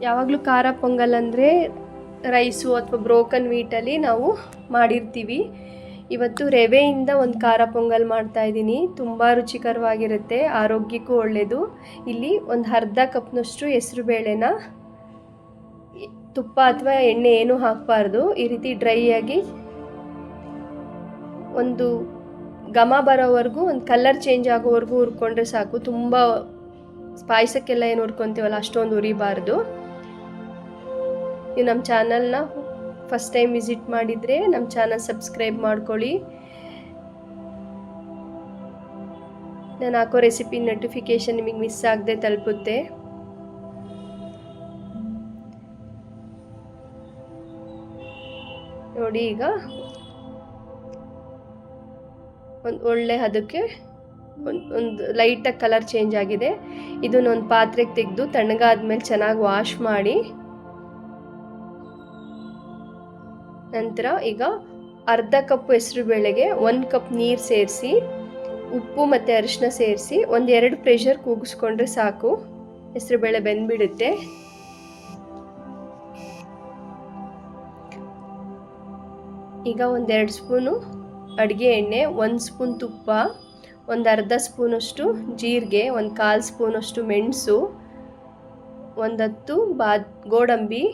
ಯಾವಾಗಲೂ ಖಾರ ಪೊಂಗಲ್ ಅಂದರೆ ರೈಸು ಅಥವಾ ಬ್ರೋಕನ್ ವೀಟಲ್ಲಿ ನಾವು ಮಾಡಿರ್ತೀವಿ. ಇವತ್ತು ರವೆಯಿಂದ ಒಂದು ಖಾರ ಪೊಂಗಲ್ ಮಾಡ್ತಾಯಿದ್ದೀನಿ. ತುಂಬ ರುಚಿಕರವಾಗಿರುತ್ತೆ, ಆರೋಗ್ಯಕ್ಕೂ ಒಳ್ಳೆಯದು. ಇಲ್ಲಿ ಒಂದು ಅರ್ಧ ಕಪ್ನಷ್ಟು ಹೆಸರುಬೇಳೆನ ತುಪ್ಪ ಅಥವಾ ಎಣ್ಣೆ ಏನೂ ಹಾಕಬಾರ್ದು, ಈ ರೀತಿ ಡ್ರೈ ಆಗಿ ಒಂದು ಘಮ ಬರೋವರೆಗೂ, ಒಂದು ಕಲರ್ ಚೇಂಜ್ ಆಗೋವರೆಗೂ ಹುರ್ಕೊಂಡ್ರೆ ಸಾಕು. ತುಂಬ ಪಾಯಸಕ್ಕೆಲ್ಲ ಏನು ಹುರ್ಕೊತೀವಲ್ಲ ಅಷ್ಟೊಂದು ಉರಿಬಾರ್ದು. ನೀವು ನಮ್ಮ ಚಾನಲ್ನ ಫಸ್ಟ್ ಟೈಮ್ ವಿಸಿಟ್ ಮಾಡಿದರೆ ನಮ್ಮ ಚಾನಲ್ ಸಬ್ಸ್ಕ್ರೈಬ್ ಮಾಡ್ಕೊಳ್ಳಿ. ನಾನು ಹಾಕೋ ರೆಸಿಪಿ ನೋಟಿಫಿಕೇಷನ್ ನಿಮಗೆ ಮಿಸ್ ಆಗದೆ ತಲುಪುತ್ತೆ. ನೋಡಿ, ಈಗ ಒಂದು ಒಳ್ಳೆ ಅದಕ್ಕೆ ಒಂದು ಲೈಟಾಗಿ ಕಲರ್ ಚೇಂಜ್ ಆಗಿದೆ. ಇದನ್ನೊಂದು ಪಾತ್ರೆಗೆ ತೆಗೆದು ತಣ್ಣಗಾದ್ಮೇಲೆ ಚೆನ್ನಾಗಿ ವಾಶ್ ಮಾಡಿ, ನಂತರ ಈಗ ಅರ್ಧ ಕಪ್ ಹೆಸರುಬೇಳೆಗೆ 1 ಕಪ್ ನೀರು ಸೇರಿಸಿ, ಉಪ್ಪು ಮತ್ತು ಅರಿಶಿನ ಸೇರಿಸಿ 1-2 ಪ್ರೆಷರ್ ಕೂಗಿಸ್ಕೊಂಡ್ರೆ ಸಾಕು. ಹೆಸರುಬೇಳೆ ಬೆಂದ್ಬಿಡುತ್ತೆ. ಈಗ 1-2 ಸ್ಪೂನು ಅಡುಗೆ ಎಣ್ಣೆ, 1 ಸ್ಪೂನ್ ತುಪ್ಪ, ಒಂದು ಅರ್ಧ ಸ್ಪೂನಷ್ಟು ಜೀರಿಗೆ, 1/4 ಸ್ಪೂನಷ್ಟು ಮೆಣಸು, 10 ಗೋಡಂಬಿ,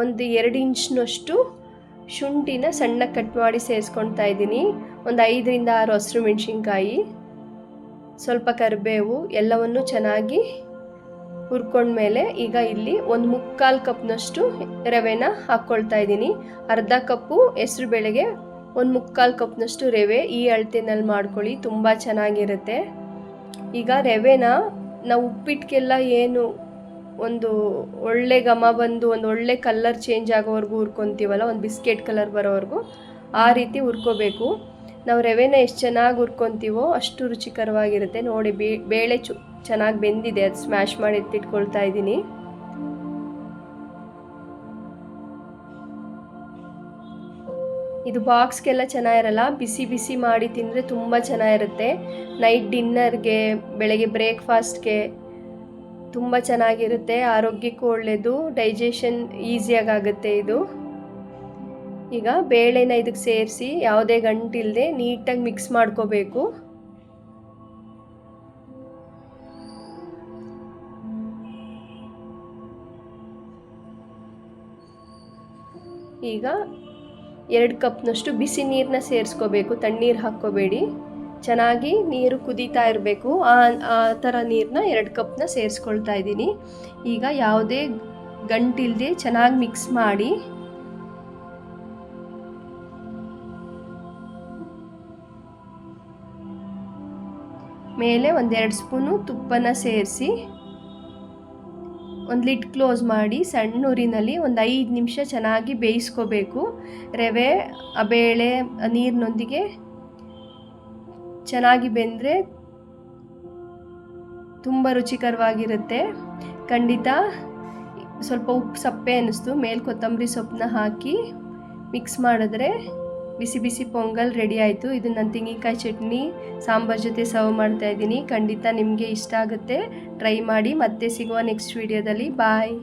1-2 ಇಂಚ್ನಷ್ಟು ಶುಂಠಿನ ಸಣ್ಣ ಕಟ್ ಮಾಡಿ ಸೇರಿಸ್ಕೊಳ್ತಾ ಇದ್ದೀನಿ. 5-6 ಹಸಿರು ಮೆಣಸಿನ್ಕಾಯಿ, ಸ್ವಲ್ಪ ಕರಿಬೇವು, ಎಲ್ಲವನ್ನು ಚೆನ್ನಾಗಿ ಹುರ್ಕೊಂಡ್ಮೇಲೆ ಈಗ ಇಲ್ಲಿ 1/4 ಕಪ್ನಷ್ಟು ರವೆನ ಹಾಕ್ಕೊಳ್ತಾ ಇದ್ದೀನಿ. ಅರ್ಧ ಕಪ್ಪು ಹೆಸರು ಬೇಳೆಗೆ 1/4 ಕಪ್ನಷ್ಟು ರವೆ, ಈ ಅಳತೆನಲ್ಲಿ ಮಾಡ್ಕೊಳ್ಳಿ, ತುಂಬ ಚೆನ್ನಾಗಿರುತ್ತೆ. ಈಗ ರವೆನ ನಾವು ಉಪ್ಪಿಟ್ಟಿಗೆಲ್ಲ ಏನು ಒಂದು ಒಳ್ಳೆ ಘಮ ಬಂದು ಒಂದು ಒಳ್ಳೆ ಕಲರ್ ಚೇಂಜ್ ಆಗೋವರೆಗೂ ಹುರ್ಕೊತೀವಲ್ಲ, ಒಂದು ಬಿಸ್ಕೆಟ್ ಕಲರ್ ಬರೋವರೆಗೂ, ಆ ರೀತಿ ಹುರ್ಕೋಬೇಕು. ನಾವು ರವೆನ ಎಷ್ಟು ಚೆನ್ನಾಗಿ ಹುರ್ಕೊತೀವೋ ಅಷ್ಟು ರುಚಿಕರವಾಗಿರುತ್ತೆ. ನೋಡಿ, ಬೇಳೆ ಚೆನ್ನಾಗಿ ಬೆಂದಿದೆ, ಅದು ಸ್ಮ್ಯಾಶ್ ಮಾಡಿ ಎತ್ತಿಟ್ಕೊಳ್ತಾ ಇದ್ದೀನಿ. ಇದು ಬಾಕ್ಸ್ಗೆಲ್ಲ ಚೆನ್ನಾಗಿರಲ್ಲ, ಬಿಸಿ ಬಿಸಿ ಮಾಡಿ ತಿಂದರೆ ತುಂಬ ಚೆನ್ನಾಗಿರುತ್ತೆ. ನೈಟ್ ಡಿನ್ನರ್ಗೆ, ಬೆಳಗ್ಗೆ ಬ್ರೇಕ್ಫಾಸ್ಟ್ಗೆ ತುಂಬ ಚೆನ್ನಾಗಿರುತ್ತೆ, ಆರೋಗ್ಯಕ್ಕೂ ಒಳ್ಳೆಯದು, ಡೈಜೆಷನ್ ಈಸಿಯಾಗುತ್ತೆ ಇದು. ಈಗ ಬೇಳೆನ ಇದಕ್ಕೆ ಸೇರಿಸಿ ಯಾವುದೇ ಗಂಟಿಲ್ಲದೆ ನೀಟಾಗಿ ಮಿಕ್ಸ್ ಮಾಡ್ಕೋಬೇಕು. ಈಗ 2 ಕಪ್ನಷ್ಟು ಬಿಸಿ ನೀರನ್ನ ಸೇರಿಸ್ಕೋಬೇಕು, ತಣ್ಣೀರು ಹಾಕ್ಕೋಬೇಡಿ. ಚೆನ್ನಾಗಿ ನೀರು ಕುದೀತಾ ಇರಬೇಕು, ಆ ಥರ ನೀರನ್ನ 2 ಕಪ್ನ ಸೇರಿಸ್ಕೊಳ್ತಾ ಇದ್ದೀನಿ. ಈಗ ಯಾವುದೇ ಗಂಟಿಲ್ಲದೆ ಚೆನ್ನಾಗಿ ಮಿಕ್ಸ್ ಮಾಡಿ, ಮೇಲೆ 1-2 ಸ್ಪೂನು ತುಪ್ಪನ ಸೇರಿಸಿ ಒಂದು ಲಿಡ್ ಕ್ಲೋಸ್ ಮಾಡಿ ಸಣ್ಣ ಉರಿನಲ್ಲಿ ಒಂದು 5 ನಿಮಿಷ ಚೆನ್ನಾಗಿ ಬೇಯಿಸ್ಕೋಬೇಕು. ರವೆ ಆ ಬೇಳೆ ನೀರಿನೊಂದಿಗೆ ಚೆನ್ನಾಗಿ ಬೆಂದರೆ ತುಂಬ ರುಚಿಕರವಾಗಿರುತ್ತೆ. ಖಂಡಿತ. ಸ್ವಲ್ಪ ಉಪ್ಪು ಸಪ್ಪೆ ಅನ್ನಿಸ್ತು, ಮೇಲೆ ಕೊತ್ತಂಬರಿ ಸೊಪ್ಪನ್ನ ಹಾಕಿ ಮಿಕ್ಸ್ ಮಾಡಿದ್ರೆ ಬಿಸಿ ಬಿಸಿ ಪೊಂಗಲ್ ರೆಡಿ ಆಯಿತು. ಇದು ನಾನು ತೆಂಗಿನಕಾಯಿ ಚಟ್ನಿ ಸಾಂಬಾರ್ ಜೊತೆ ಸರ್ವ್ ಮಾಡ್ತಾಯಿದ್ದೀನಿ. ಖಂಡಿತ ನಿಮಗೆ ಇಷ್ಟ ಆಗುತ್ತೆ, ಟ್ರೈ ಮಾಡಿ. ಮತ್ತೆ ಸಿಗುವ ನೆಕ್ಸ್ಟ್ ವಿಡಿಯೋದಲ್ಲಿ. ಬಾಯ್.